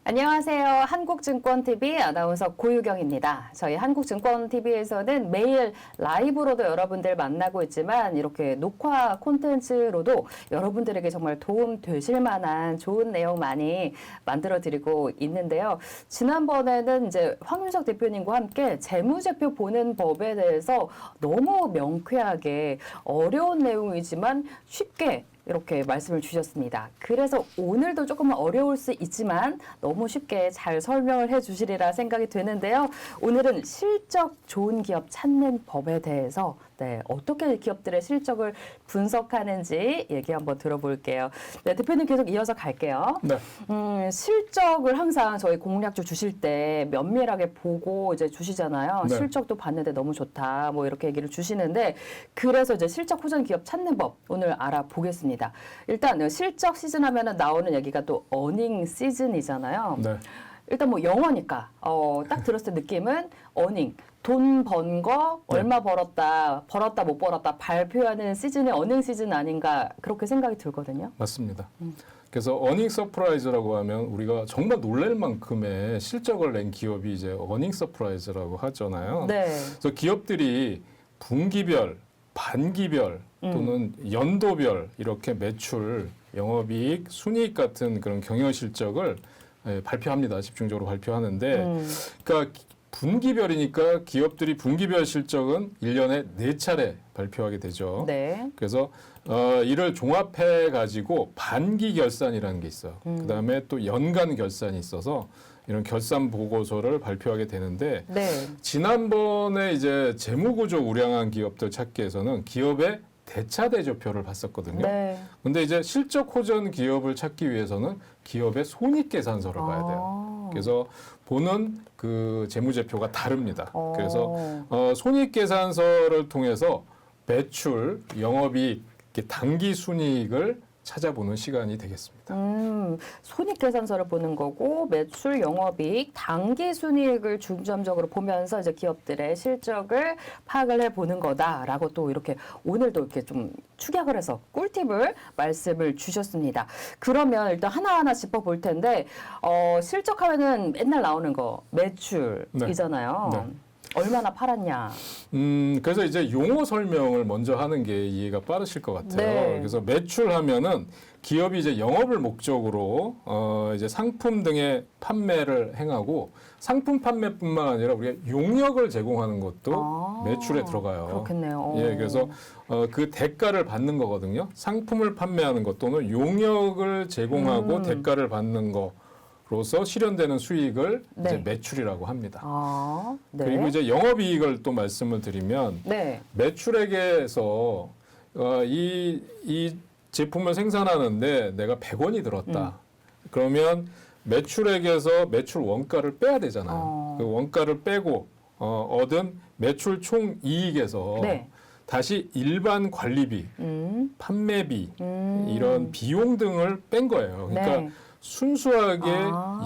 안녕하세요. 한국증권TV 아나운서 고유경입니다. 저희 한국증권TV에서는 매일 라이브로도 여러분들 만나고 있지만 이렇게 녹화 콘텐츠로도 여러분들에게 정말 도움 되실 만한 좋은 내용 많이 만들어 드리고 있는데요. 지난번에는 이제 황윤석 대표님과 함께 재무제표 보는 법에 대해서 너무 명쾌하게 어려운 내용이지만 쉽게 이렇게 말씀을 주셨습니다. 그래서 오늘도 조금 어려울 수 있지만 너무 쉽게 잘 설명을 해주시리라 생각이 되는데요. 오늘은 실적 좋은 기업 찾는 법에 대해서 어떻게 기업들의 실적을 분석하는지 얘기 한번 들어볼게요. 네, 대표님 계속 이어서 갈게요. 네. 실적을 항상 저희 공략주 주실 때 면밀하게 보고 이제 주시잖아요. 네. 실적도 봤는데 너무 좋다. 뭐 이렇게 얘기를 주시는데 그래서 이제 실적 호전 기업 찾는 법 오늘 알아보겠습니다. 일단 실적 시즌 하면은 나오는 얘기가 또 어닝 시즌이잖아요. 네. 일단 뭐 영어니까 딱 들었을 때 느낌은 어닝 돈 번 거 얼마 벌었다 못 벌었다 발표하는 시즌이 어닝 시즌 아닌가 그렇게 생각이 들거든요. 맞습니다. 그래서 어닝 서프라이즈라고 하면 우리가 정말 놀랄 만큼의 실적을 낸 기업이 이제 어닝 서프라이즈라고 하잖아요. 네. 그래서 기업들이 분기별, 반기별 또는 연도별 이렇게 매출, 영업이익, 순이익 같은 그런 경영 실적을 발표합니다. 집중적으로 발표하는데 그러니까 분기별이니까 기업들이 분기별 실적은 1년에 4차례 발표하게 되죠. 네. 그래서 이를 종합해 가지고 반기 결산이라는 게 있어요. 그다음에 또 연간 결산이 있어서 이런 결산 보고서를 발표하게 되는데 네. 지난번에 이제 재무구조 우량한 기업들 찾기에서는 기업의 대차대조표를 봤었거든요. 네. 근데 이제 실적 호전 기업을 찾기 위해서는 기업의 손익계산서를 봐야 돼요. 그래서 보는 그 재무제표가 다릅니다. 그래서 손익계산서를 통해서 매출, 영업이익, 이렇게 단기 순이익을 찾아보는 시간이 되겠습니다. 손익계산서를 보는 거고 매출, 영업이익, 당기순이익을 중점적으로 보면서 이제 기업들의 실적을 파악을 해보는 거다라고 또 이렇게 오늘도 이렇게 좀 축약을 해서 꿀팁을 말씀을 주셨습니다. 그러면 일단 하나하나 짚어볼 텐데 실적하면은 맨날 나오는 거 매출이잖아요. 네. 얼마나 팔았냐. 그래서 이제 용어 설명을 먼저 하는 게 이해가 빠르실 것 같아요. 네. 그래서 매출하면은 기업이 이제 영업을 목적으로 이제 상품 등의 판매를 행하고 상품 판매뿐만 아니라 우리가 용역을 제공하는 것도 매출에 들어가요. 그렇겠네요. 예, 그래서 그 대가를 받는 거거든요. 상품을 판매하는 것 또는 용역을 제공하고 대가를 받는 거. 로서 실현되는 수익을 네. 이제 매출이라고 합니다. 네. 그리고 이제 영업이익을 또 말씀을 드리면 네. 매출액에서 이 제품을 생산하는데 내가 100원이 들었다. 그러면 매출액에서 매출 원가를 빼야 되잖아요. 그 원가를 빼고 얻은 매출 총 이익에서 네. 다시 일반 관리비, 판매비 이런 비용 등을 뺀 거예요. 그러니까 네. 순수하게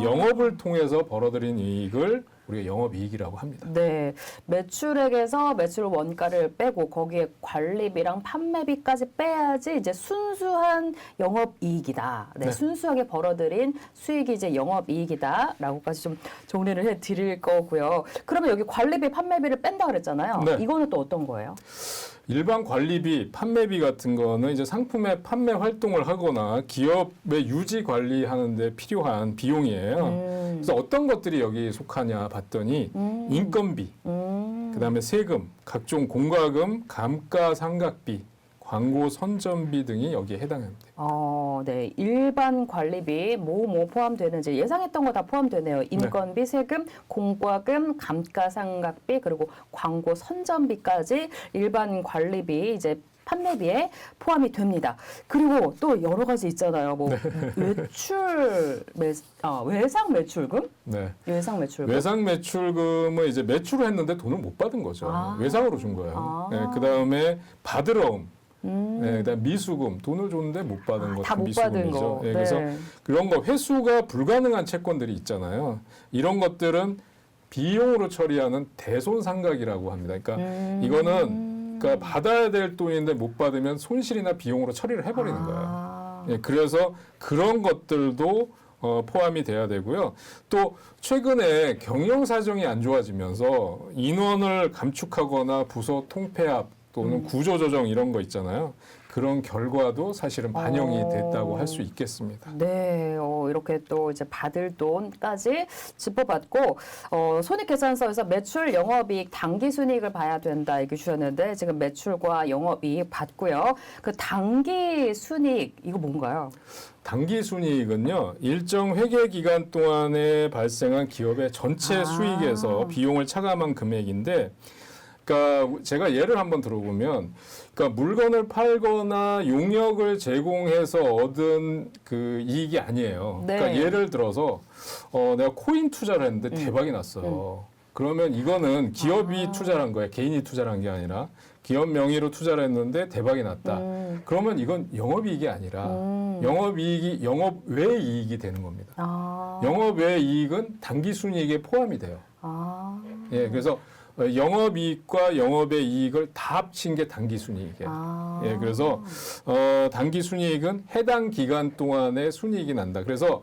영업을 통해서 벌어들인 이익을 우리가 영업이익이라고 합니다. 네, 매출액에서 매출 원가를 빼고 거기에 관리비랑 판매비까지 빼야지 이제 순수한 영업이익이다. 네, 네. 순수하게 벌어들인 수익이 이제 영업이익이다라고까지 좀 정리를 해드릴 거고요. 그러면 여기 관리비, 판매비를 뺀다 그랬잖아요. 네. 이거는 또 어떤 거예요? 일반 관리비, 판매비 같은 거는 이제 상품의 판매 활동을 하거나 기업의 유지 관리하는 데 필요한 비용이에요. 그래서 어떤 것들이 여기 속하냐 봤더니 인건비, 그다음에 세금, 각종 공과금, 감가상각비, 광고 선전비 등이 여기에 해당합니다. 네. 일반 관리비 뭐 포함되는지 예상했던 거 다 포함되네요. 인건비, 세금, 공과금, 감가상각비 그리고 광고 선전비까지 일반 관리비 이제 판매비에 포함이 됩니다. 그리고 또 여러 가지 있잖아요. 뭐 외상 매출금? 네. 외상 매출금. 외상 매출금은 이제 매출을 했는데 돈을 못 받은 거죠. 외상으로 준 거예요. 네, 그다음에 받으러움. 네, 그다음 미수금, 돈을 줬는데 못 받은 것도 다 못 받은 미수금이죠. 거. 네, 그래서 그런 거 회수가 불가능한 채권들이 있잖아요. 이런 것들은 비용으로 처리하는 대손상각이라고 합니다. 그러니까 이거는 그러니까 받아야 될 돈인데 못 받으면 손실이나 비용으로 처리를 해버리는 거예요. 예, 그래서 그런 것들도 포함이 돼야 되고요. 또 최근에 경영 사정이 안 좋아지면서 인원을 감축하거나 부서 통폐합 또는 구조조정 이런 거 있잖아요. 그런 결과도 사실은 반영이 됐다고 할 수 있겠습니다. 네, 이렇게 또 이제 받을 돈까지 짚어봤고, 손익계산서에서 매출, 영업이익, 당기순이익을 봐야 된다 얘기 주셨는데 지금 매출과 영업이익 봤고요. 그 당기순이익 이거 뭔가요? 당기순이익은요, 일정 회계 기간 동안에 발생한 기업의 전체 수익에서 비용을 차감한 금액인데, 그러니까 제가 예를 한번 들어보면, 그러니까 물건을 팔거나 용역을 제공해서 얻은 그 이익이 아니에요. 네. 그러니까 예를 들어서 내가 코인 투자를 했는데 대박이 났어요. 그러면 이거는 기업이 투자를 한 거예요. 개인이 투자를 한 게 아니라 기업 명의로 투자를 했는데 대박이 났다. 그러면 이건 영업이익이 아니라 영업이익이 영업 외 이익이 되는 겁니다. 영업 외 이익은 당기순이익에 포함이 돼요. 예, 그래서 영업이익과 영업의 이익을 다 합친 게 당기순이익이에요. 예, 그래서 당기순이익은 해당 기간 동안의 순이익이 난다. 그래서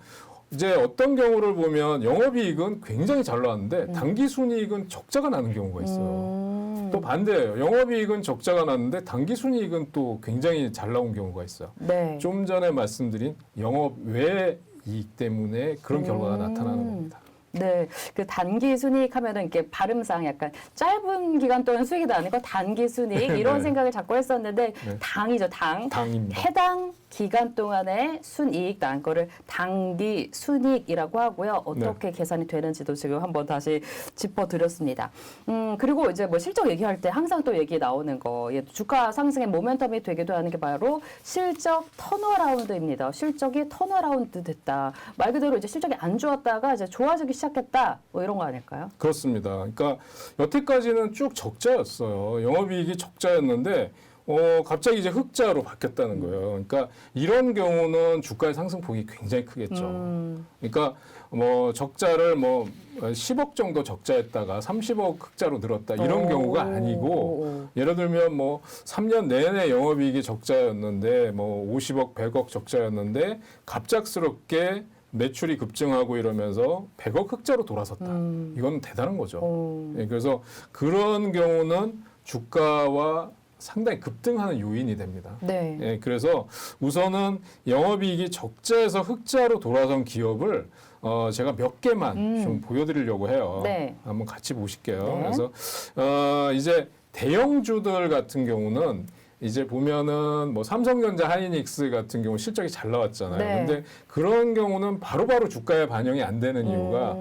이제 어떤 경우를 보면 영업이익은 굉장히 잘 나왔는데 당기순이익은 적자가 나는 경우가 있어요. 또 반대예요. 영업이익은 적자가 났는데 당기순이익은 또 굉장히 잘 나온 경우가 있어요. 네. 좀 전에 말씀드린 영업 외 이익 때문에 그런 결과가 나타나는 겁니다. 네, 그 단기 순이익 하면은 이렇게 발음상 약간 짧은 기간 동안 수익이 아니고 단기 순이익 이런 네. 생각을 자꾸 했었는데 네. 당이죠, 당. 당입니다. 해당 기간 동안의 순이익 난 거를 단기 순이익이라고 하고요. 어떻게 계산이 되는지도 지금 한번 다시 짚어드렸습니다. 그리고 이제 뭐 실적 얘기할 때 항상 또 얘기 나오는 거, 주가 상승의 모멘텀이 되기도 하는 게 바로 실적 턴어라운드입니다. 실적이 턴어라운드 됐다. 말 그대로 이제 실적이 안 좋았다가 이제 좋아지기 시작했다. 뭐 이런 거 아닐까요? 그렇습니다. 그러니까 여태까지는 쭉 적자였어요. 영업이익이 적자였는데 갑자기 이제 흑자로 바뀌었다는 거예요. 그러니까 이런 경우는 주가의 상승폭이 굉장히 크겠죠. 그러니까 뭐 적자를 뭐 10억 정도 적자했다가 30억 흑자로 늘었다 이런 경우가 아니고 예를 들면 뭐 3년 내내 영업이익이 적자였는데 뭐 50억, 100억 적자였는데 갑작스럽게 매출이 급증하고 이러면서 100억 흑자로 돌아섰다. 이건 대단한 거죠. 예, 그래서 그런 경우는 주가와 상당히 급등하는 요인이 됩니다. 네. 예, 그래서 우선은 영업이익이 적자에서 흑자로 돌아선 기업을 제가 몇 개만 좀 보여드리려고 해요. 네. 한번 같이 보실게요. 네. 그래서 이제 대형주들 같은 경우는 이제 보면은 뭐 삼성전자, 하이닉스 같은 경우 실적이 잘 나왔잖아요. 네. 근데 그런 경우는 바로바로 주가에 반영이 안 되는 이유가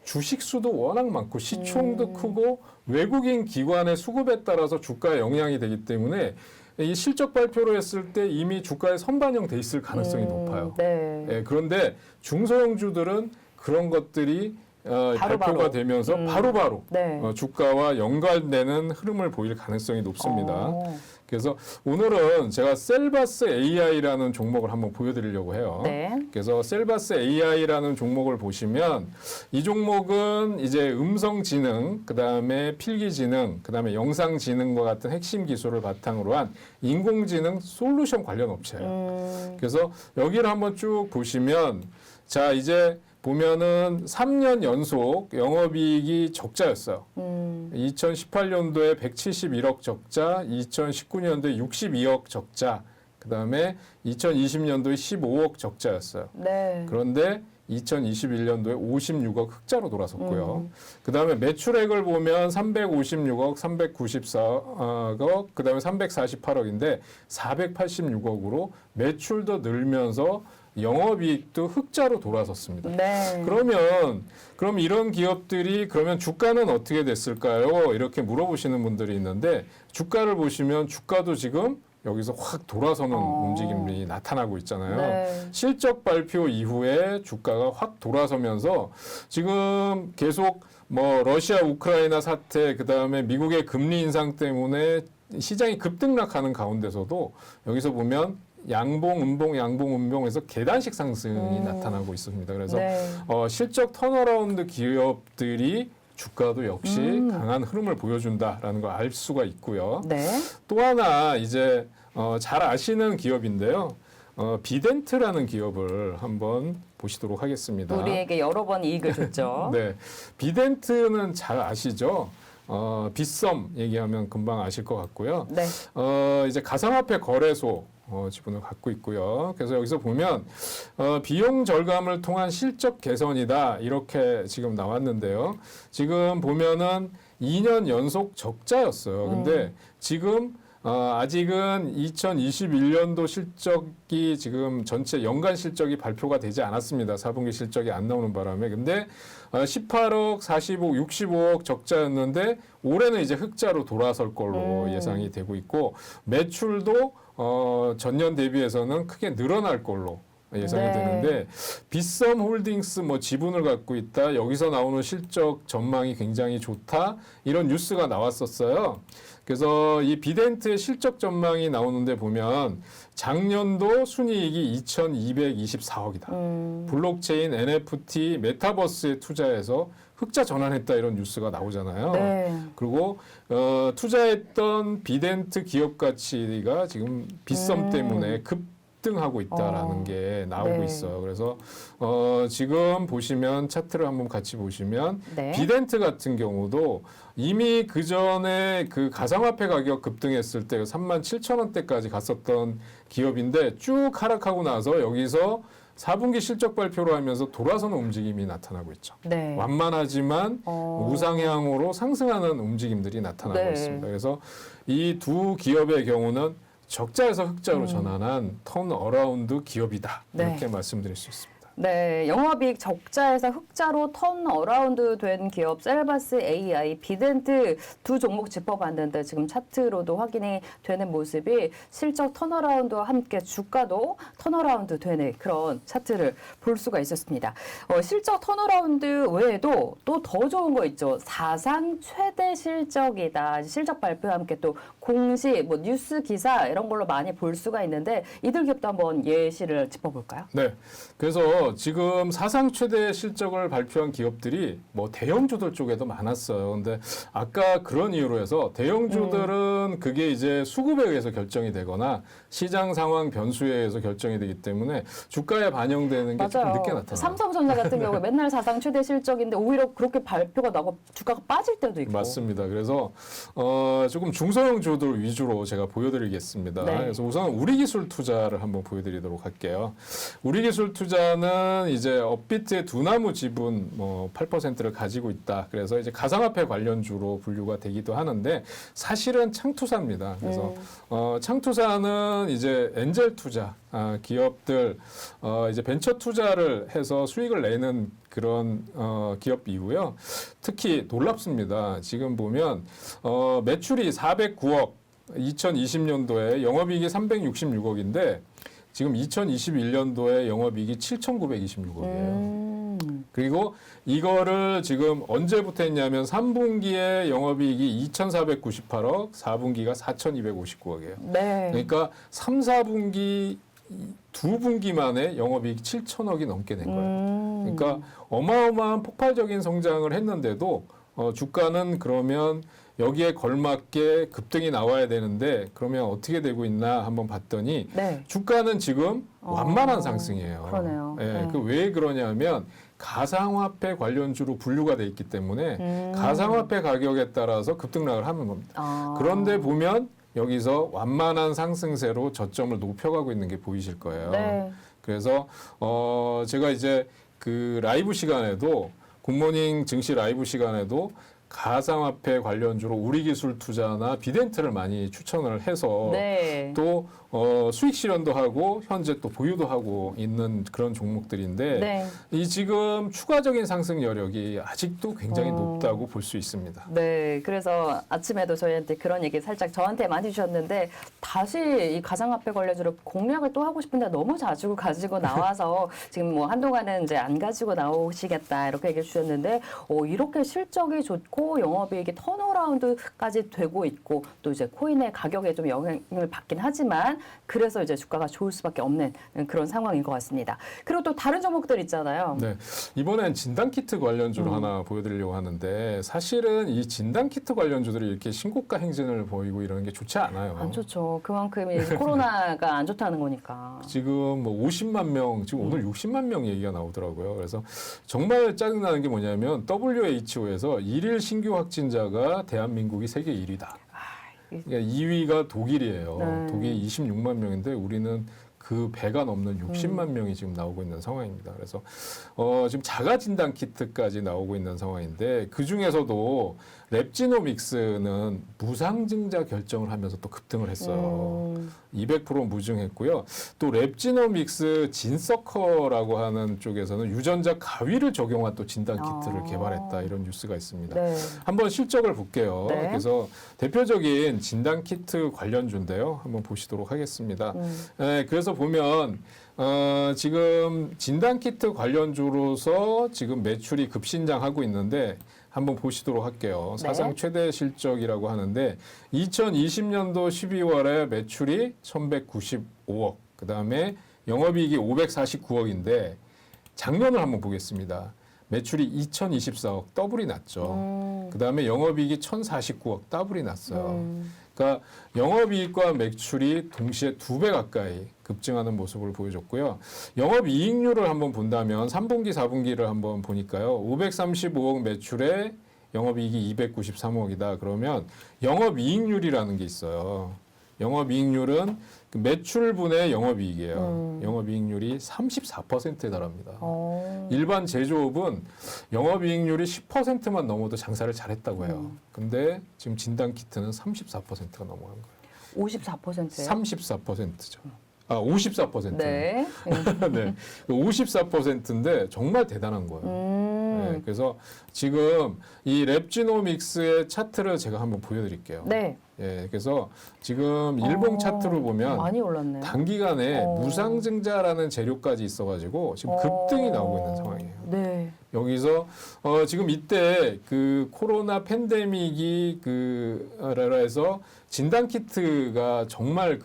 주식 수도 워낙 많고 시총도 크고 외국인 기관의 수급에 따라서 주가에 영향이 되기 때문에 이 실적 발표를 했을 때 이미 주가에 선반영돼 있을 가능성이 높아요. 네. 예, 그런데 중소형주들은 그런 것들이 발표가 되면서 바로바로 네. 주가와 연관되는 흐름을 보일 가능성이 높습니다. 그래서 오늘은 제가 셀바스 AI라는 종목을 한번 보여드리려고 해요. 네. 그래서 셀바스 AI라는 종목을 보시면 이 종목은 이제 음성지능, 그다음에 필기지능, 그다음에 영상지능과 같은 핵심 기술을 바탕으로 한 인공지능 솔루션 관련 업체예요. 그래서 여기를 한번 쭉 보시면 자 이제 보면은 3년 연속 영업이익이 적자였어요. 2018년도에 171억 적자, 2019년도에 62억 적자, 그다음에 2020년도에 15억 적자였어요. 네. 그런데 2021년도에 56억 흑자로 돌아섰고요. 그다음에 매출액을 보면 356억, 394억, 그다음에 348억인데 486억으로 매출도 늘면서 영업이익도 흑자로 돌아섰습니다. 네. 그럼 이런 기업들이 그러면 주가는 어떻게 됐을까요? 이렇게 물어보시는 분들이 있는데 주가를 보시면 주가도 지금 여기서 확 돌아서는 움직임이 나타나고 있잖아요. 네. 실적 발표 이후에 주가가 확 돌아서면서 지금 계속 뭐 러시아 우크라이나 사태 그다음에 미국의 금리 인상 때문에 시장이 급등락하는 가운데서도 여기서 보면 양봉, 음봉에서 계단식 상승이 나타나고 있습니다. 그래서 네. 실적 턴어라운드 기업들이 주가도 역시 강한 흐름을 보여준다라는 걸 알 수가 있고요. 네. 또 하나 이제 잘 아시는 기업인데요. 비덴트라는 기업을 한번 보시도록 하겠습니다. 우리에게 여러 번 이익을 줬죠. 네, 비덴트는 잘 아시죠? 빗썸 얘기하면 금방 아실 것 같고요. 네. 이제 가상화폐 거래소 지분을 갖고 있고요. 그래서 여기서 보면 비용 절감을 통한 실적 개선이다 이렇게 지금 나왔는데요. 지금 보면은 2년 연속 적자였어요. 근데 지금 아직은 2021년도 실적이 지금 전체 연간 실적이 발표가 되지 않았습니다. 4분기 실적이 안 나오는 바람에. 근데 18억, 40억, 65억 적자였는데 올해는 이제 흑자로 돌아설 걸로 예상이 되고 있고 매출도 전년 대비해서는 크게 늘어날 걸로 예상이 네. 되는데 빗썸 홀딩스 뭐 지분을 갖고 있다. 여기서 나오는 실적 전망이 굉장히 좋다. 이런 뉴스가 나왔었어요. 그래서 이 비덴트의 실적 전망이 나오는데 보면 작년도 순이익이 2,224억이다. 블록체인, NFT, 메타버스에 투자해서 흑자 전환했다 이런 뉴스가 나오잖아요. 네. 그리고 투자했던 비덴트 기업 가치가 지금 빗썸 때문에 급등하고 있다라는 게 나오고 네. 있어요. 그래서 지금 보시면 차트를 한번 같이 보시면 네. 비덴트 같은 경우도 이미 그 전에 그 가상화폐 가격 급등했을 때 37,000원대까지 갔었던 기업인데 쭉 하락하고 나서 여기서 4분기 실적 발표를 하면서 돌아서는 움직임이 나타나고 있죠. 네. 완만하지만 우상향으로 상승하는 움직임들이 나타나고 네. 있습니다. 그래서 이 두 기업의 경우는 적자에서 흑자로 전환한 턴어라운드 기업이다. 네. 이렇게 말씀드릴 수 있습니다. 네, 영업이익 적자에서 흑자로 턴어라운드 된 기업 셀바스 AI, 비덴트 두 종목 짚어봤는데 지금 차트로도 확인이 되는 모습이 실적 턴어라운드와 함께 주가도 턴어라운드 되는 그런 차트를 볼 수가 있었습니다. 실적 턴어라운드 외에도 또 더 좋은 거 있죠. 사상 최대 실적이다. 실적 발표와 함께 또 공시, 뭐 뉴스 기사 이런 걸로 많이 볼 수가 있는데 이들 기업도 한번 예시를 짚어볼까요? 네. 그래서 지금 사상 최대 실적을 발표한 기업들이 뭐 대형주들 쪽에도 많았어요. 근데 아까 그런 이유로 해서 대형주들은 그게 이제 수급에 의해서 결정이 되거나 시장 상황 변수에 의해서 결정이 되기 때문에 주가에 반영되는 게 조금 늦게 나타나요. 삼성전자 같은 경우에 맨날 사상 최대 실적인데 오히려 그렇게 발표가 나고 주가가 빠질 때도 있고. 맞습니다. 그래서 조금 중소형 주들 위주로 제가 보여드리겠습니다. 네. 그래서 우선 우리기술 투자를 한번 보여드리도록 할게요. 우리기술 투자는 이제 업비트의 두나무 지분 뭐 8%를 가지고 있다. 그래서 이제 가상화폐 관련주로 분류가 되기도 하는데 사실은 창투사입니다. 그래서 창투사는 이제 엔젤 투자 기업들 이제 벤처 투자를 해서 수익을 내는 그런 기업이고요. 특히 놀랍습니다. 지금 보면 매출이 409억, 2020년도에 영업이익이 366억인데 지금 2021년도에 영업이익이 7,926억이에요. 그리고 이거를 지금 언제부터 했냐면 3분기에 영업이익이 2,498억, 4분기가 4,259억이에요. 네. 그러니까 3, 4분기 두 분기 만에 영업이익 7천억이 넘게 된 거예요. 그러니까 어마어마한 폭발적인 성장을 했는데도 주가는 그러면 여기에 걸맞게 급등이 나와야 되는데 그러면 어떻게 되고 있나 한번 봤더니 네. 주가는 지금 완만한 상승이에요. 그러네요. 예, 네. 왜 그러냐면 가상화폐 관련주로 분류가 돼 있기 때문에 가상화폐 가격에 따라서 급등락을 하는 겁니다. 그런데 보면 여기서 완만한 상승세로 저점을 높여가고 있는 게 보이실 거예요. 네. 그래서 제가 이제 그 라이브 시간에도 굿모닝 증시 라이브 시간에도 가상화폐 관련주로 우리기술 투자나 비덴트를 많이 추천을 해서 네. 또 수익 실현도 하고 현재 또 보유도 하고 있는 그런 종목들인데 네. 이 지금 추가적인 상승 여력이 아직도 굉장히 높다고 볼 수 있습니다. 네, 그래서 아침에도 저희한테 그런 얘기 살짝 저한테 많이 주셨는데 다시 이 가상화폐 관련주로 공략을 또 하고 싶은데 너무 자주 가지고 나와서 지금 뭐 한동안은 이제 안 가지고 나오시겠다 이렇게 얘기해 주셨는데 이렇게 실적이 좋고 않고 영업이익이 턴어라운드까지 되고 있고 또 이제 코인의 가격에 좀 영향을 받긴 하지만 그래서 이제 주가가 좋을 수밖에 없는 그런 상황인 것 같습니다. 그리고 또 다른 종목들 있잖아요. 네, 이번엔 진단키트 관련주로 하나 보여드리려고 하는데 사실은 이 진단키트 관련주들이 이렇게 신고가 행진을 보이고 이러는 게 좋지 않아요. 안 좋죠. 그만큼 이제 코로나가 안 좋다는 거니까. 지금 뭐 50만 명, 지금 오늘 60만 명 얘기가 나오더라고요. 그래서 정말 짜증나는 게 뭐냐면 WHO에서 일일 신규 확진자가 대한민국이 세계 1위다. 그러니까 2위가 독일이에요. 네. 독일이 26만 명인데 우리는 그 배가 넘는 60만 명이 지금 나오고 있는 상황입니다. 그래서 지금 자가 진단 키트까지 나오고 있는 상황인데 그 중에서도 랩지노믹스는 무상증자 결정을 하면서 또 급등을 했어요. 200% 무증했고요. 또 랩지노믹스 진서커라고 하는 쪽에서는 유전자 가위를 적용한 또 진단 키트를 개발했다 이런 뉴스가 있습니다. 네. 한번 실적을 볼게요. 네. 그래서 대표적인 진단 키트 관련주인데요. 한번 보시도록 하겠습니다. 네, 그래서 보면 지금 진단 키트 관련주로서 지금 매출이 급신장하고 있는데 한번 보시도록 할게요. 네. 사상 최대 실적이라고 하는데 2020년도 12월에 매출이 1,195억, 그다음에 영업이익이 549억인데 작년을 한번 보겠습니다. 매출이 2,024억, 더블이 났죠. 그다음에 영업이익이 1,049억, 더블이 났어요. 그러니까 영업이익과 매출이 동시에 2배 가까이 급증하는 모습을 보여줬고요. 영업이익률을 한번 본다면 3분기, 4분기를 한번 보니까요. 535억 매출에 영업이익이 293억이다. 그러면 영업이익률이라는 게 있어요. 영업이익률은 그 매출분의 영업이익이에요. 영업이익률이 34%에 달합니다. 일반 제조업은 영업이익률이 10%만 넘어도 장사를 잘했다고 해요. 근데 지금 진단키트는 34%가 넘어간 거예요. 54%예요? 34%죠. 아, 54%. 네. 네. 54%인데 정말 대단한 거예요. 네, 그래서 지금 이 랩지노믹스의 차트를 제가 한번 보여드릴게요. 네. 예, 그래서 지금 일봉 차트로 보면 많이 올랐네요. 단기간에 무상증자라는 재료까지 있어가지고 지금 급등이 나오고 있는 상황이에요. 네. 여기서 지금 이때 그 코로나 팬데믹이 그래서 진단 키트가 정말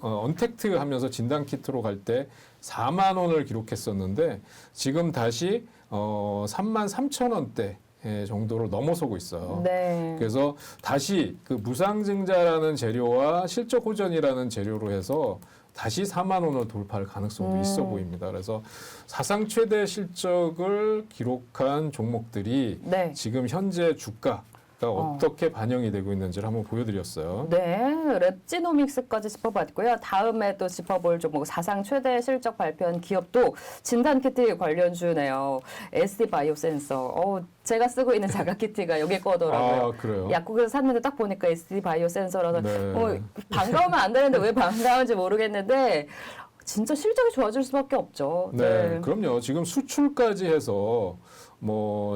언택트 하면서 진단 키트로 갈 때 4만 원을 기록했었는데 지금 다시 3만 3천 원대 정도로 넘어서고 있어요. 네. 그래서 다시 그 무상증자라는 재료와 실적 호전이라는 재료로 해서 다시 4만 원을 돌파할 가능성도 있어 보입니다. 그래서 사상 최대 실적을 기록한 종목들이 네. 지금 현재 주가가 어떻게 반영이 되고 있는지를 한번 보여드렸어요. 네, 랩지노믹스까지 짚어봤고요. 다음에 또 짚어볼 종목 사상 최대 실적 발표한 기업도 진단키트 관련주네요. SD바이오센서. 제가 쓰고 있는 자가키트가 여기 거더라고요. 아, 그래요? 약국에서 샀는데 딱 보니까 SD바이오센서라서 네. 반가우면 안 되는데 왜 반가운지 모르겠는데 진짜 실적이 좋아질 수밖에 없죠. 네, 그럼요. 지금 수출까지 해서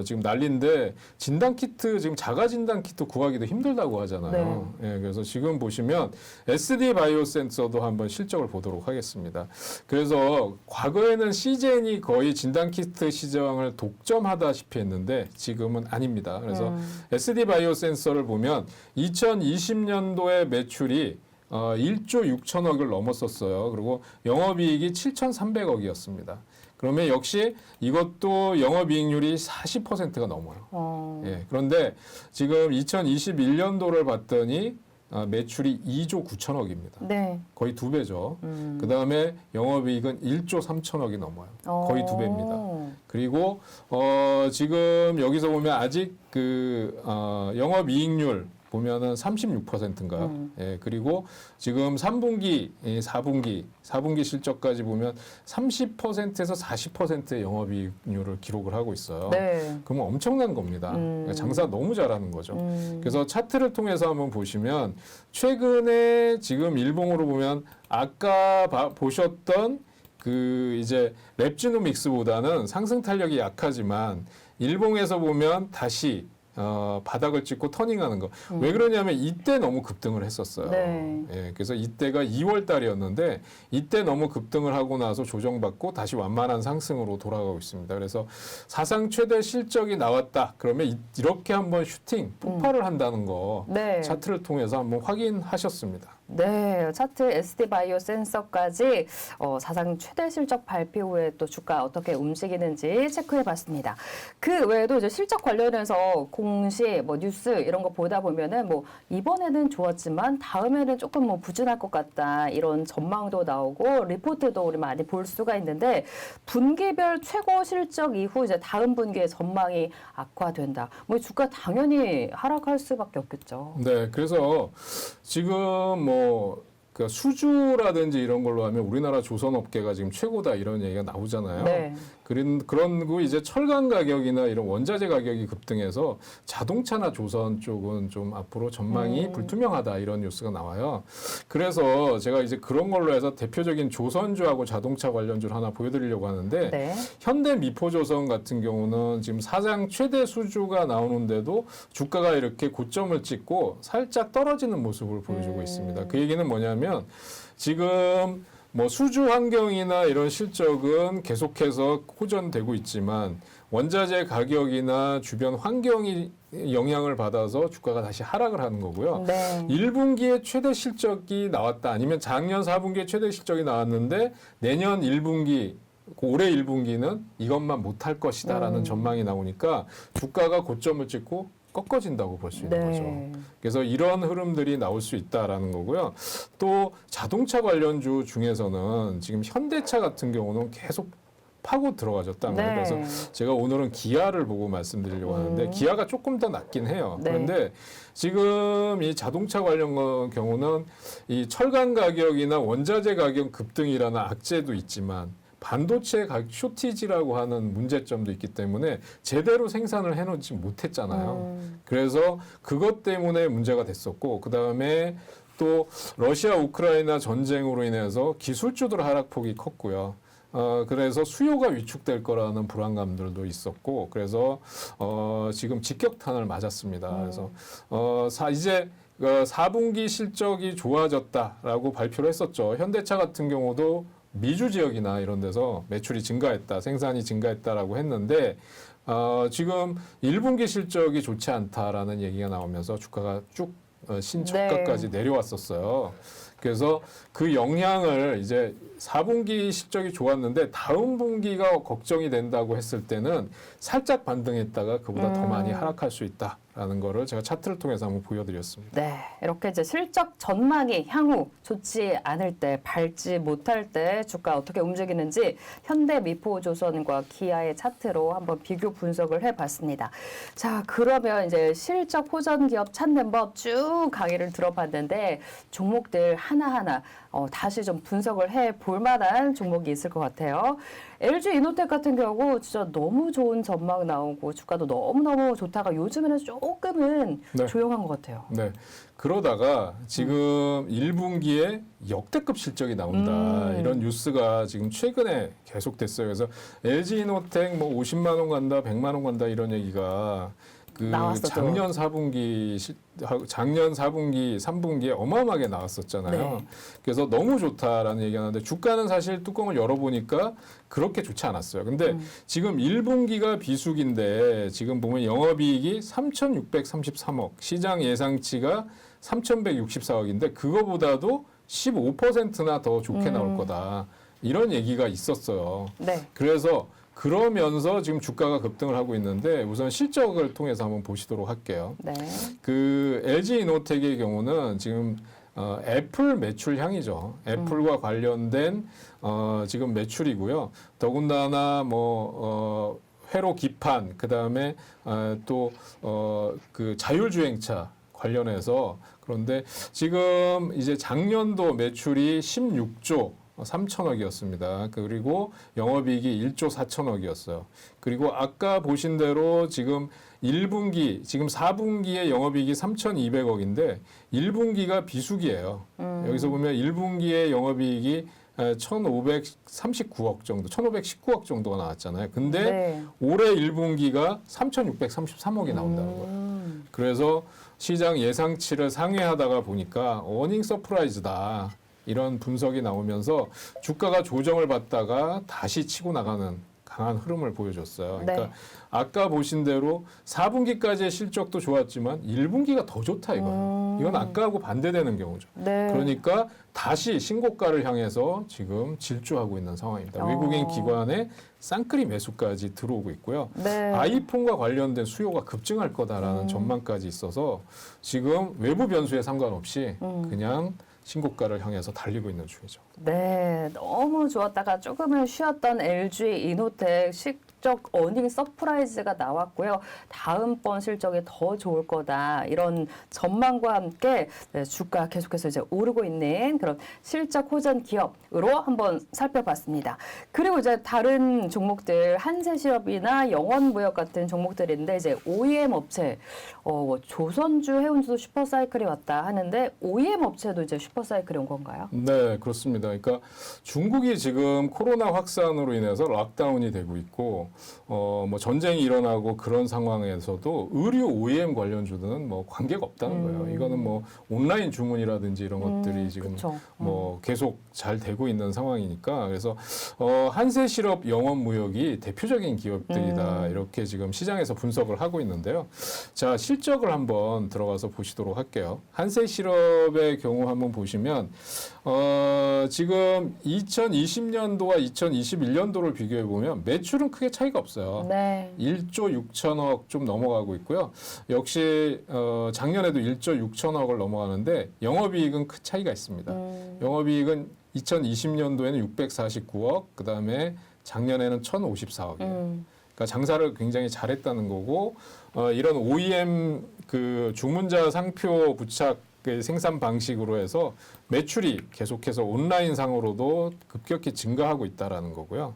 지금 난리인데 진단키트 지금 자가 진단키트 구하기도 힘들다고 하잖아요. 네. 그래서 지금 보시면 SD 바이오센서도 한번 실적을 보도록 하겠습니다. 그래서 과거에는 시젠이 거의 진단키트 시장을 독점하다시피 했는데 지금은 아닙니다. 그래서 SD 바이오센서를 보면 2020년도에 매출이 1조 6천억을 넘었었어요. 그리고 영업이익이 7,300억이었습니다. 그러면 역시 이것도 영업이익률이 40%가 넘어요. 예, 그런데 지금 2021년도를 봤더니 매출이 2조 9천억입니다. 네. 거의 2배죠. 그 다음에 영업이익은 1조 3천억이 넘어요. 거의 2배입니다. 그리고 지금 여기서 보면 아직 영업이익률 보면은 36%인가. 예, 그리고 지금 3분기, 4분기 실적까지 보면 30%에서 40%의 영업이익률을 기록을 하고 있어요. 네. 그러면 엄청난 겁니다. 장사 너무 잘하는 거죠. 그래서 차트를 통해서 한번 보시면 최근에 지금 일봉으로 보면 아까 보셨던 이제 랩지노믹스보다는 상승 탄력이 약하지만 일봉에서 보면 다시 바닥을 찍고 터닝하는 거. 왜 그러냐면 이때 너무 급등을 했었어요. 네. 예, 그래서 이때가 2월 달이었는데 이때 너무 급등을 하고 나서 조정받고 다시 완만한 상승으로 돌아가고 있습니다. 그래서 사상 최대 실적이 나왔다. 그러면 이렇게 한번 슈팅, 폭발을 한다는 거 네. 차트를 통해서 한번 확인하셨습니다. 네, 차트 SD 바이오 센서까지 사상 최대 실적 발표 후에 또 주가 어떻게 움직이는지 체크해봤습니다. 그 외에도 이제 실적 관련해서 공시, 뭐 뉴스 이런 거 보다 보면은 뭐 이번에는 좋았지만 다음에는 조금 뭐 부진할 것 같다 이런 전망도 나오고 리포트도 우리 많이 볼 수가 있는데 분기별 최고 실적 이후 이제 다음 분기의 전망이 악화된다. 뭐 주가 당연히 하락할 수밖에 없겠죠. 네, 그래서 지금 그 수주라든지 이런 걸로 하면 우리나라 조선업계가 지금 최고다 이런 얘기가 나오잖아요. 네. 그런 거 이제 철강 가격이나 이런 원자재 가격이 급등해서 자동차나 조선 쪽은 좀 앞으로 전망이 불투명하다 이런 뉴스가 나와요. 그래서 제가 이제 그런 걸로 해서 대표적인 조선주하고 자동차 관련주를 하나 보여드리려고 하는데 네. 현대 미포조선 같은 경우는 지금 사상 최대 수주가 나오는데도 주가가 이렇게 고점을 찍고 살짝 떨어지는 모습을 보여주고 있습니다. 그 얘기는 뭐냐면 지금 뭐 수주 환경이나 이런 실적은 계속해서 호전되고 있지만 원자재 가격이나 주변 환경이 영향을 받아서 주가가 다시 하락을 하는 거고요. 네. 1분기에 최대 실적이 나왔다. 아니면 작년 4분기에 최대 실적이 나왔는데 내년 1분기 올해 1분기는 이것만 못할 것이다라는 전망이 나오니까 주가가 고점을 찍고 꺾어진다고 볼 수 있는 네. 거죠. 그래서 이런 흐름들이 나올 수 있다라는 거고요. 또 자동차 관련주 중에서는 지금 현대차 같은 경우는 계속 파고 들어가졌다는 거예요. 네. 그래서 제가 오늘은 기아를 보고 말씀드리려고 하는데 기아가 조금 더 낮긴 해요. 네. 그런데 지금 이 자동차 관련 경우는 이 철강 가격이나 원자재 가격 급등이라는 악재도 있지만 반도체 가격 쇼티지라고 하는 문제점도 있기 때문에 제대로 생산을 해놓지 못했잖아요. 그래서 그것 때문에 문제가 됐었고 그다음에 또 러시아 우크라이나 전쟁으로 인해서 기술주들 하락폭이 컸고요. 그래서 수요가 위축될 거라는 불안감들도 있었고 그래서 지금 직격탄을 맞았습니다. 그래서 이제 4분기 실적이 좋아졌다라고 발표를 했었죠. 현대차 같은 경우도 미주 지역이나 이런 데서 매출이 증가했다, 생산이 증가했다라고 했는데 지금 1분기 실적이 좋지 않다라는 얘기가 나오면서 주가가 쭉 신저가까지 내려왔었어요. 그래서 그 영향을 이제 4분기 실적이 좋았는데 다음 분기가 걱정이 된다고 했을 때는 살짝 반등했다가 그보다 더 많이 하락할 수 있다라는 거를 제가 차트를 통해서 한번 보여드렸습니다. 네, 이렇게 이제 실적 전망이 향후 좋지 않을 때, 밝지 못할 때 주가 어떻게 움직이는지 현대미포조선과 기아의 차트로 한번 비교 분석을 해봤습니다. 자, 그러면 이제 실적 호전 기업 찾는 법 쭉 강의를 들어봤는데 종목들 하나하나 다시 좀 분석을 해볼 만한 종목이 있을 것 같아요. LG 이노텍 같은 경우 진짜 너무 좋은 전망 나오고 주가도 너무너무 좋다가 요즘에는 조금은 네. 조용한 것 같아요. 네. 그러다가 지금 1분기에 역대급 실적이 나온다. 이런 뉴스가 지금 최근에 계속됐어요. 그래서 LG 이노텍 뭐 50만 원 간다, 100만 원 간다 이런 얘기가 그 나왔었죠. 작년 4분기, 3분기에 어마어마하게 나왔었잖아요. 네. 그래서 너무 좋다라는 얘기하는데 주가는 사실 뚜껑을 열어보니까 그렇게 좋지 않았어요. 근데 지금 1분기가 비수기인데 지금 보면 영업이익이 3,633억, 시장 예상치가 3,164억인데 그거보다도 15%나 더 좋게 나올 거다. 이런 얘기가 있었어요. 네. 그래서 그러면서 지금 주가가 급등을 하고 있는데 우선 실적을 통해서 한번 보시도록 할게요. 네. 그 LG 이노텍의 경우는 지금 애플 매출향이죠. 애플과 관련된 지금 매출이고요. 더군다나 회로 기판 그다음에 또 그 자율주행차 관련해서 그런데 지금 이제 작년도 매출이 16조 3천억이었습니다. 그리고 영업이익이 1조 4천억이었어요. 그리고 아까 보신 대로 지금 1분기, 지금 4분기에 영업이익이 3,200억인데 1분기가 비수기예요. 여기서 보면 1분기에 영업이익이 1,539억 정도, 1,519억 정도가 나왔잖아요. 근데 네. 올해 1분기가 3,633억이 나온다는 거예요. 그래서 시장 예상치를 상회하다가 보니까 어닝 서프라이즈다. 이런 분석이 나오면서 주가가 조정을 받다가 다시 치고 나가는 강한 흐름을 보여줬어요. 그러니까 네. 아까 보신 대로 4분기까지의 실적도 좋았지만 1분기가 더 좋다 이거예요. 이건 아까하고 반대되는 경우죠. 네. 그러니까 다시 신고가를 향해서 지금 질주하고 있는 상황입니다. 외국인 기관의 쌍끌이 매수까지 들어오고 있고요. 네. 아이폰과 관련된 수요가 급증할 거다라는 전망까지 있어서 지금 외부 변수에 상관없이 그냥 신고가를 향해서 달리고 있는 중이죠. 네, 너무 좋았다가 조금은 쉬었던 LG 이노텍 실적 어닝 서프라이즈가 나왔고요. 다음번 실적이 더 좋을 거다. 이런 전망과 함께 네, 주가 계속해서 이제 오르고 있는 그런 실적 호전 기업으로 한번 살펴봤습니다. 그리고 이제 다른 종목들 한세시업이나 영원무역 같은 종목들인데 이제 OEM 업체, 조선주, 해운주도 슈퍼사이클이 왔다 하는데 OEM 업체도 이제 슈퍼사이클이 온 건가요? 네, 그렇습니다. 그러니까 중국이 지금 코로나 확산으로 인해서 락다운이 되고 있고, 뭐 전쟁이 일어나고 그런 상황에서도 의류 OEM 관련주들은 뭐 관계가 없다는 거예요. 이거는 뭐 온라인 주문이라든지 이런 것들이 지금 그쵸. 뭐 계속 잘 되고 있는 상황이니까 그래서 한세실업 영원무역이 대표적인 기업들이다 이렇게 지금 시장에서 분석을 하고 있는데요. 자, 실적을 한번 들어가서 보시도록 할게요. 한세실업의 경우 한번 보시면 지금 2020년도와 2021년도를 비교해 보면 매출은 크게 차이가 없어요. 네. 1조 6천억 좀 넘어가고 있고요. 역시 작년에도 1조 6천억을 넘어가는데 영업이익은 큰 차이가 있습니다. 영업이익은 2020년도에는 649억, 그다음에 작년에는 1,054억이에요. 그러니까 장사를 굉장히 잘했다는 거고 이런 OEM 그 주문자 상표 부착 그 생산 방식으로 해서 매출이 계속해서 온라인 상으로도 급격히 증가하고 있다라는 거고요.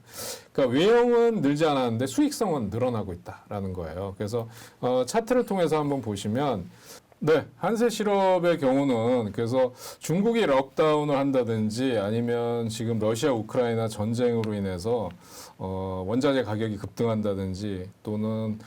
그러니까 외형은 늘지 않았는데 수익성은 늘어나고 있다라는 거예요. 그래서 차트를 통해서 한번 보시면 네, 한세실업의 경우는 그래서 중국이 럭다운을 한다든지 아니면 지금 러시아 우크라이나 전쟁으로 인해서 원자재 가격이 급등한다든지 또는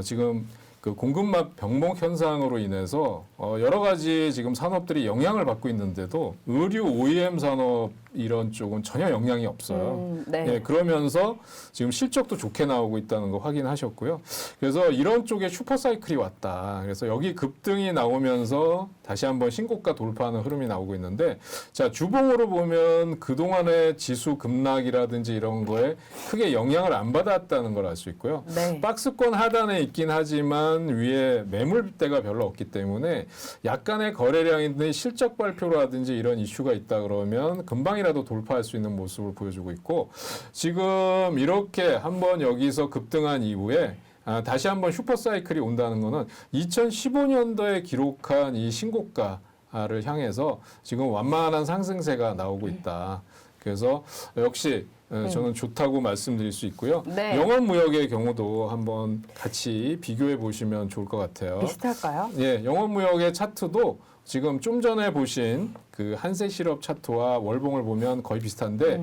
지금 그 공급망 병목 현상으로 인해서 여러 가지 지금 산업들이 영향을 받고 있는데도 의류 OEM 산업 이런 쪽은 전혀 영향이 없어요. 네. 예, 그러면서 지금 실적도 좋게 나오고 있다는 거 확인하셨고요. 그래서 이런 쪽에 슈퍼사이클이 왔다. 그래서 여기 급등이 나오면서 다시 한번 신고가 돌파하는 흐름이 나오고 있는데 자, 주봉으로 보면 그동안의 지수 급락이라든지 이런 거에 크게 영향을 안 받았다는 걸 알 수 있고요. 네. 박스권 하단에 있긴 하지만 위에 매물대가 별로 없기 때문에 약간의 거래량인데 실적 발표라든지 이런 이슈가 있다 그러면 금방이라도 돌파할 수 있는 모습을 보여주고 있고 지금 이렇게 한번 여기서 급등한 이후에 다시 한번 슈퍼사이클이 온다는 거는 2015년도에 기록한 이 신고가를 향해서 지금 완만한 상승세가 나오고 있다. 그래서 역시 저는 좋다고 말씀드릴 수 있고요. 네. 영업무역의 경우도 한번 같이 비교해 보시면 좋을 것 같아요. 비슷할까요? 예, 영업무역의 차트도 지금 좀 전에 보신 그 한세실업 차트와 월봉을 보면 거의 비슷한데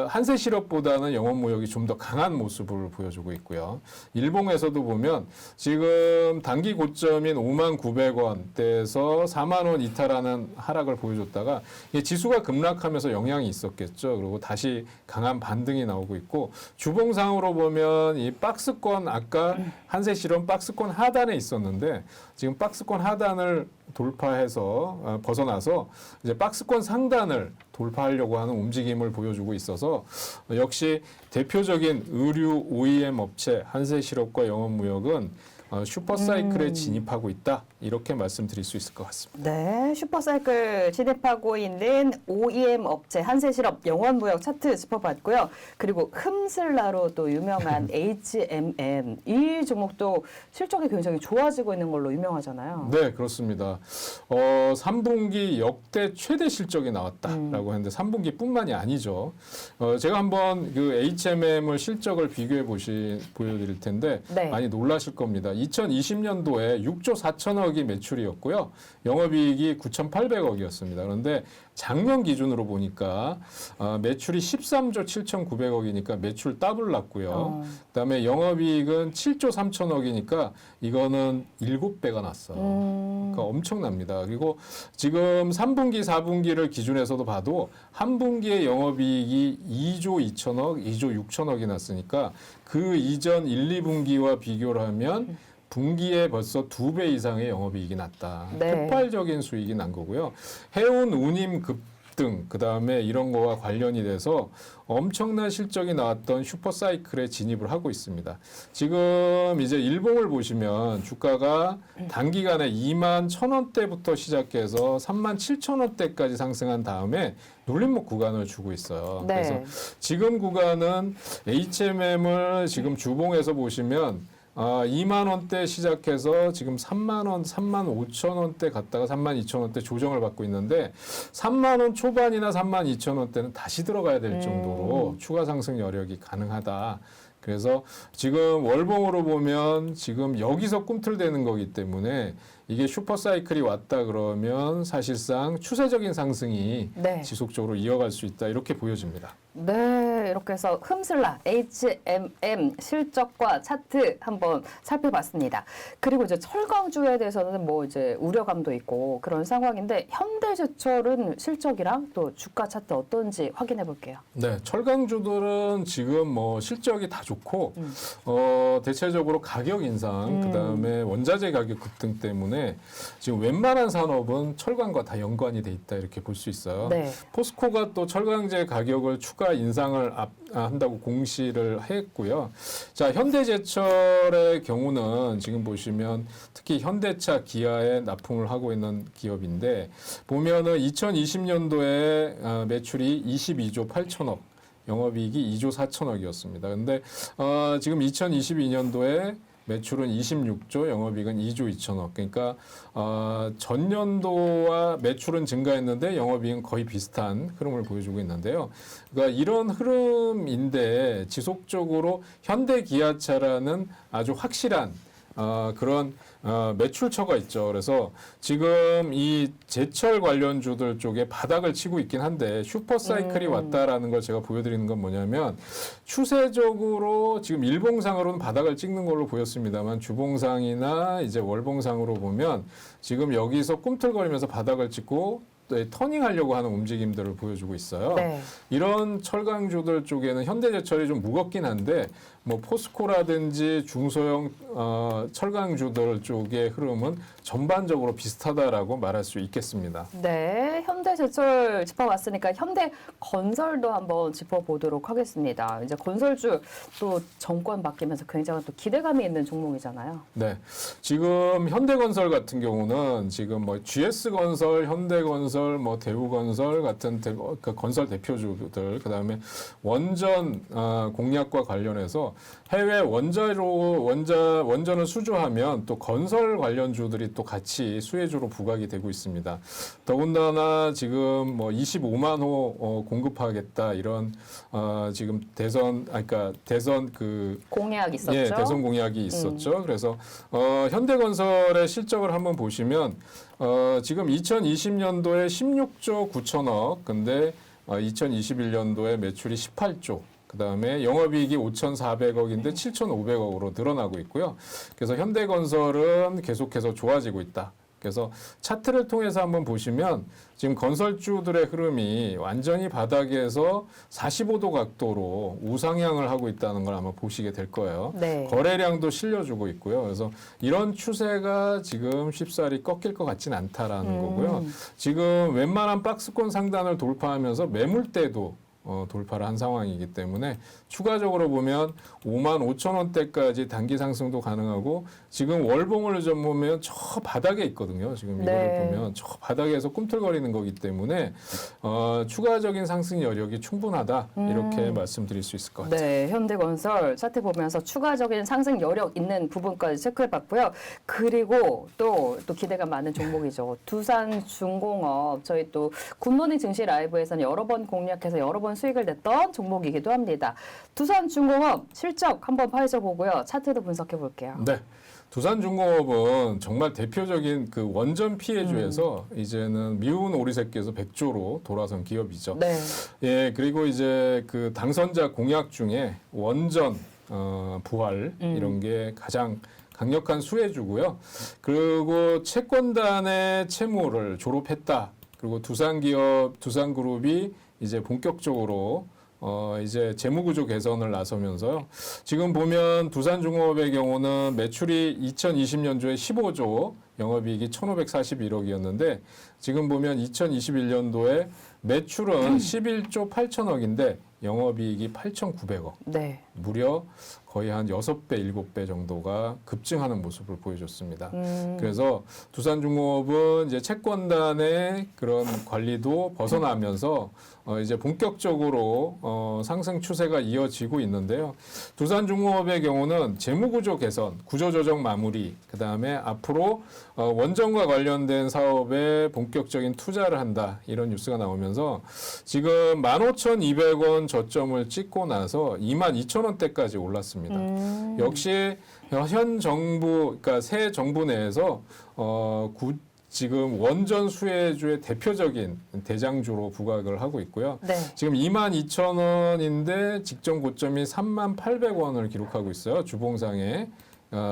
한세실업보다는 영업무역이 좀 더 강한 모습을 보여주고 있고요. 일봉에서도 보면 지금 단기 고점인 59,900원대에서 40,000원 이탈하는 하락을 보여줬다가 이게 지수가 급락하면서 영향이 있었겠죠. 그리고 다시 강한 반등이 나오고 있고 주봉상으로 보면 이 박스권 아까 한세실업 박스권 하단에 있었는데 지금 박스권 하단을 돌파해서 벗어나서 이제 박스권 상단을 돌파하려고 하는 움직임을 보여주고 있어서 역시 대표적인 의류 OEM 업체 한세실업과 영업무역은 슈퍼사이클에 진입하고 있다. 이렇게 말씀드릴 수 있을 것 같습니다. 네, 슈퍼사이클 진입하고 있는 OEM 업체 한세실업 영원무역 차트 짚어봤고요. 그리고 흠슬라로 또 유명한 HMM 이 종목도 실적이 굉장히 좋아지고 있는 걸로 유명하잖아요. 네, 그렇습니다. 3분기 역대 최대 실적이 나왔다라고 했는데 3분기뿐만이 아니죠. 제가 한번 그 HMM을 실적을 비교해 보여드릴 텐데 네. 많이 놀라실 겁니다. 2020년도에 6조 4천억이 매출이었고요. 영업이익이 9,800억이었습니다. 그런데 작년 기준으로 보니까 매출이 13조 7,900억이니까 매출 더블 났고요. 그다음에 영업이익은 7조 3천억이니까 이거는 7배가 났어. 그러니까 엄청납니다. 그리고 지금 3분기, 4분기를 기준해서도 봐도 한 분기의 영업이익이 2조 2천억, 2조 6천억이 났으니까 그 이전 1, 2분기와 비교를 하면 분기에 벌써 2배 이상의 영업이익이 났다. 네. 폭발적인 수익이 난 거고요. 해운 운임 급등, 그다음에 이런 거와 관련이 돼서 엄청난 실적이 나왔던 슈퍼사이클에 진입을 하고 있습니다. 지금 이제 일봉을 보시면 주가가 단기간에 2만 1,000원대부터 시작해서 3만 7천원대까지 상승한 다음에 눌림목 구간을 주고 있어요. 네. 그래서 지금 구간은 HMM을 지금 주봉에서 보시면 2만 원대 시작해서 지금 3만 원, 3만 5천 원대 갔다가 3만 2천 원대 조정을 받고 있는데 3만 원 초반이나 3만 2천 원대는 다시 들어가야 될 정도로 추가 상승 여력이 가능하다. 그래서 지금 월봉으로 보면 지금 여기서 꿈틀대는 거기 때문에 이게 슈퍼사이클이 왔다 그러면 사실상 추세적인 상승이 네. 지속적으로 이어갈 수 있다 이렇게 보여집니다. 네, 이렇게 해서 흠슬라 HMM 실적과 차트 한번 살펴봤습니다. 그리고 이제 철강주에 대해서는 뭐 이제 우려감도 있고 그런 상황인데 현대제철은 실적이랑 또 주가 차트 어떤지 확인해 볼게요. 네, 철강주들은 지금 뭐 실적이 다 좋고 대체적으로 가격 인상, 그다음에 원자재 가격 급등 때문에 지금 웬만한 산업은 철강과 다 연관이 돼 있다 이렇게 볼 수 있어요. 네. 포스코가 또 철강제 가격을 추가 인상을 한다고 공시를 했고요. 자, 현대제철의 경우는 지금 보시면 특히 현대차, 기아에 납품을 하고 있는 기업인데 보면은 2020년도에 매출이 22조 8천억, 영업이익이 2조 4천억이었습니다. 근데 지금 2022년도에 매출은 26조, 영업이익은 2조 2천억. 그러니까 전년도와 매출은 증가했는데 영업이익은 거의 비슷한 흐름을 보여주고 있는데요. 그러니까 이런 흐름인데 지속적으로 현대기아차라는 아주 확실한 그런 매출처가 있죠. 그래서 지금 이 제철 관련주들 쪽에 바닥을 치고 있긴 한데 슈퍼사이클이 왔다라는 걸 제가 보여드리는 건 뭐냐면 추세적으로 지금 일봉상으로는 바닥을 찍는 걸로 보였습니다만 주봉상이나 이제 월봉상으로 보면 지금 여기서 꿈틀거리면서 바닥을 찍고 터닝하려고 하는 움직임들을 보여주고 있어요. 네. 이런 철강주들 쪽에는 현대제철이 좀 무겁긴 한데 뭐 포스코라든지 중소형 철강주들 쪽의 흐름은 전반적으로 비슷하다라고 말할 수 있겠습니다. 네, 현대제철 짚어봤으니까 현대건설도 한번 짚어보도록 하겠습니다. 이제 건설주 또 정권 바뀌면서 굉장히 또 기대감이 있는 종목이잖아요. 네, 지금 현대건설 같은 경우는 지금 뭐 GS건설, 현대건설, 뭐 대우건설 같은 그 건설 대표주들, 그다음에 원전 공약과 관련해서 해외 원전을 수주하면 또 건설 관련주들이 또 같이 수혜주로 부각이 되고 있습니다. 더군다나 지금 뭐 25만 호 공급하겠다 이런 지금 대선 그 공약 있었죠. 예, 대선 공약이 있었죠. 그래서 현대건설의 실적을 한번 보시면 지금 2020년도에 16조 9천억, 근데 2021년도에 매출이 18조. 그다음에 영업이익이 5,400억인데 7,500억으로 늘어나고 있고요. 그래서 현대건설은 계속해서 좋아지고 있다. 그래서 차트를 통해서 한번 보시면 지금 건설주들의 흐름이 완전히 바닥에서 45도 각도로 우상향을 하고 있다는 걸 아마 보시게 될 거예요. 네. 거래량도 실려주고 있고요. 그래서 이런 추세가 지금 쉽사리 꺾일 것 같지는 않다라는 거고요. 지금 웬만한 박스권 상단을 돌파하면서 매물대도 돌파를 한 상황이기 때문에 추가적으로 보면 5만 5천 원대까지 단기 상승도 가능하고 지금 월봉을 좀 보면 저 바닥에 있거든요. 지금 이거를 네. 보면 저 바닥에서 꿈틀거리는 거기 때문에 추가적인 상승 여력이 충분하다 이렇게 말씀드릴 수 있을 것 같아요. 네, 현대건설 차트 보면서 추가적인 상승 여력 있는 부분까지 체크해봤고요. 그리고 또 기대가 많은 종목이죠. 두산중공업. 저희 또 굿모닝 증시 라이브에서는 여러 번 공략해서 여러 번 수익을 냈던 종목이기도 합니다. 두산중공업 실적 한번 파헤쳐 보고요. 차트도 분석해 볼게요. 네. 두산중공업은 정말 대표적인 그 원전 피해주에서 이제는 미운 오리새끼에서 백조로 돌아선 기업이죠. 네. 예, 그리고 이제 그 당선자 공약 중에 원전 부활 이런 게 가장 강력한 수혜주고요. 그리고 채권단의 채무를 졸업했다. 그리고 두산그룹이 이제 본격적으로 이제 재무구조 개선을 나서면서요. 지금 보면 두산중공업의 경우는 매출이 2020년도에 15조, 영업이익이 1,541억이었는데 지금 보면 2021년도에 매출은 11조 8천억인데 영업이익이 8,900억. 네. 무려 거의 한 6배, 7배 정도가 급증하는 모습을 보여줬습니다. 그래서 두산중공업은 이제 채권단의 그런 관리도 벗어나면서 이제 본격적으로 상승 추세가 이어지고 있는데요. 두산중공업의 경우는 재무구조 개선, 구조조정 마무리, 그다음에 앞으로 원전과 관련된 사업에 본격적인 투자를 한다. 이런 뉴스가 나오면서 지금 15,200원 저점을 찍고 나서 22,000원대까지 올랐습니다. 역시 현 정부, 그러니까 새 정부 내에서 지금 원전 수혜주의 대표적인 대장주로 부각을 하고 있고요. 네. 지금 22,000원인데 직전 고점이 38,800원을 기록하고 있어요. 주봉상에.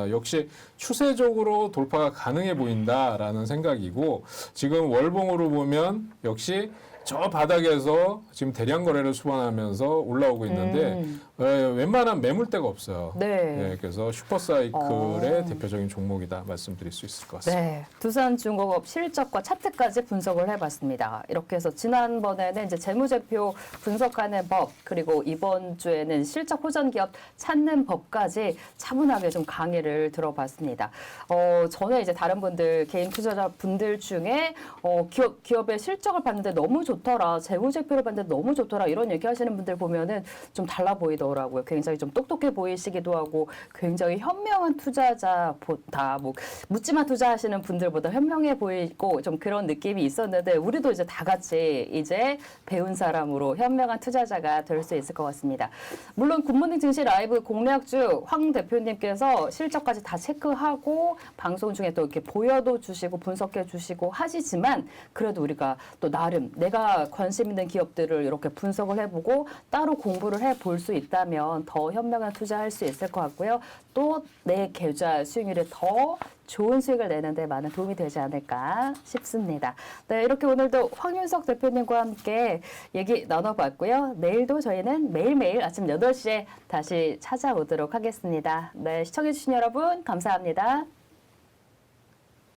역시 추세적으로 돌파가 가능해 보인다라는 생각이고 지금 월봉으로 보면 역시 저 바닥에서 지금 대량 거래를 수반하면서 올라오고 있는데 웬만한 매물대가 없어요. 네. 그래서 슈퍼사이클의 대표적인 종목이다 말씀드릴 수 있을 것 같습니다. 네, 두산중공업 실적과 차트까지 분석을 해봤습니다. 이렇게 해서 지난번에는 이제 재무제표 분석하는 법, 그리고 이번 주에는 실적 호전 기업 찾는 법까지 차분하게 좀 강의를 들어봤습니다. 전에 이제 다른 분들, 개인 투자자 분들 중에 기업의 실적을 봤는데 너무 좋더라, 재무제표를 봤는데 너무 좋더라 이런 얘기하시는 분들 보면은 좀 달라 보이더라고요. 굉장히 좀 똑똑해 보이시기도 하고 굉장히 현명한 투자자보다 뭐 묻지마 투자하시는 분들보다 현명해 보이고 좀 그런 느낌이 있었는데 우리도 이제 다 같이 이제 배운 사람으로 현명한 투자자가 될 수 있을 것 같습니다. 물론 굿모닝 증시 라이브 공략주 황 대표님께서 실적까지 다 체크하고 방송 중에 또 이렇게 보여도 주시고 분석해 주시고 하시지만 그래도 우리가 또 나름 내가 관심 있는 기업들을 이렇게 분석을 해보고 따로 공부를 해볼 수 있다면 더 현명한 투자할 수 있을 것 같고요. 또 내 계좌 수익률에 더 좋은 수익을 내는데 많은 도움이 되지 않을까 싶습니다. 네, 이렇게 오늘도 황윤석 대표님과 함께 얘기 나눠봤고요. 내일도 저희는 매일매일 아침 8시에 다시 찾아오도록 하겠습니다. 네, 시청해주신 여러분 감사합니다.